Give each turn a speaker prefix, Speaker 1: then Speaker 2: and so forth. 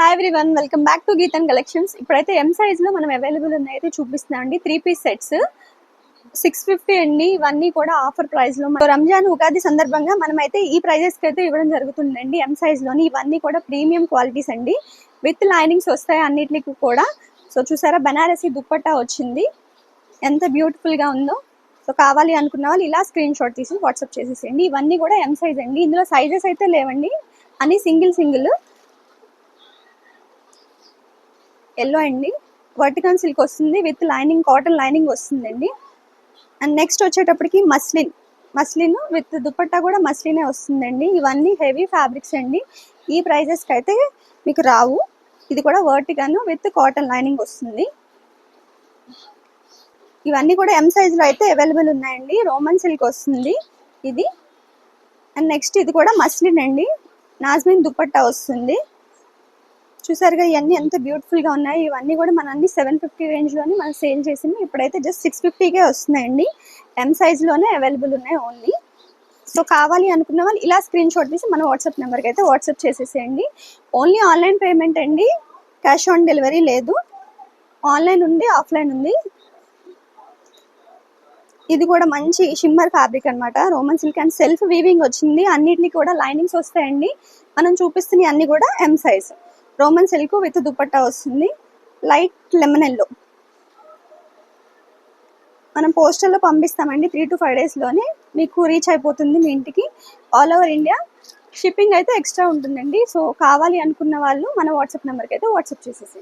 Speaker 1: Hi everyone, welcome back to Geethan collections. ఇప్పుడైతే M size లో మనం అవైలబుల్ ఉన్నాయితే చూపిస్తున్నాం అండి. 3 పీస్ సెట్స్ 650 అండి. ఇవన్నీ కూడా ఆఫర్ ప్రైస్ లో రంజాన్ ఉగాది సందర్భంగా మనమైతే ఈ ప్రైజెస్ కి అయితే ఇవ్వడం జరుగుతుందండి. ఎం సైజ్ లోని ఇవన్నీ కూడా ప్రీమియం క్వాలిటీస్ అండి. విత్ లైనింగ్స్ వస్తాయి అన్నిటికి కూడా. సో చూసారా, బనారసి దుప్పట్టా వచ్చింది, ఎంత బ్యూటిఫుల్ గా ఉందో. సో కావాలి అనుకున్న వాళ్ళు ఇలా స్క్రీన్ షాట్ తీసి వాట్సాప్ చేసేసేయండి. ఇవన్నీ కూడా ఎం సైజ్ అండి. ఇందులో సైజెస్ అయితే లేవండి, అన్ని సింగిల్ ఎల్లో అండి. వర్టికల్ సిల్క్ వస్తుంది విత్ లైనింగ్, కాటన్ లైనింగ్ వస్తుందండి. అండ్ నెక్స్ట్ వచ్చేటప్పటికి మస్లిన్ విత్ దుపట్టా కూడా మస్లినే వస్తుందండి. ఇవన్నీ హెవీ ఫ్యాబ్రిక్స్ అండి. ఈ ప్రైజెస్కి అయితే మీకు రావు. ఇది కూడా వర్టికల్ విత్ కాటన్ లైనింగ్ వస్తుంది. ఇవన్నీ కూడా ఎం సైజులో అయితే అవైలబుల్ ఉన్నాయండి. రోమన్ సిల్క్ వస్తుంది ఇది. అండ్ నెక్స్ట్ ఇది కూడా మస్లిన్ అండి, నాజ్మిన్ దుపట్టా వస్తుంది. చూసారుగా ఇవన్నీ ఎంత బ్యూటిఫుల్ గా ఉన్నాయి. ఇవన్నీ కూడా మన అన్ని 750 రేంజ్ లోని మనం సేల్ చేసింది. ఇప్పుడైతే జస్ట్ 650కే వస్తున్నాయండి. ఎం సైజ్ లోనే అవైలబుల్ ఉన్నాయి ఓన్లీ. సో కావాలి అనుకున్న వాళ్ళు ఇలా స్క్రీన్ షాట్ తీసి మన వాట్సాప్ నెంబర్కి అయితే వాట్సాప్ చేసేసేయండి. ఓన్లీ ఆన్లైన్ పేమెంట్ అండి, క్యాష్ ఆన్ డెలివరీ లేదు. ఆన్లైన్ ఉంది, ఆఫ్లైన్ ఉంది. ఇది కూడా మంచి షిమ్మర్ ఫ్యాబ్రిక్ అనమాట, Roman silk and self weaving వచ్చింది. అన్నిటికి కూడా లైనింగ్స్ వస్తాయండి. మనం చూపిస్తున్న అన్ని కూడా M size. Roman silk with dupatta వస్తుంది, లైట్ లెమన్ ఎల్లో. మనం పోస్టర్లో పంపిస్తామండి. 3 to 5 days లోనే మీకు రీచ్ అయిపోతుంది మీ ఇంటికి. ఆల్ ఓవర్ ఇండియా షిప్పింగ్ అయితే ఎక్స్ట్రా ఉంటుందండి. సో కావాలి అనుకున్న వాళ్ళు మన వాట్సాప్ నెంబర్కి అయితే వాట్సాప్ చేసేసి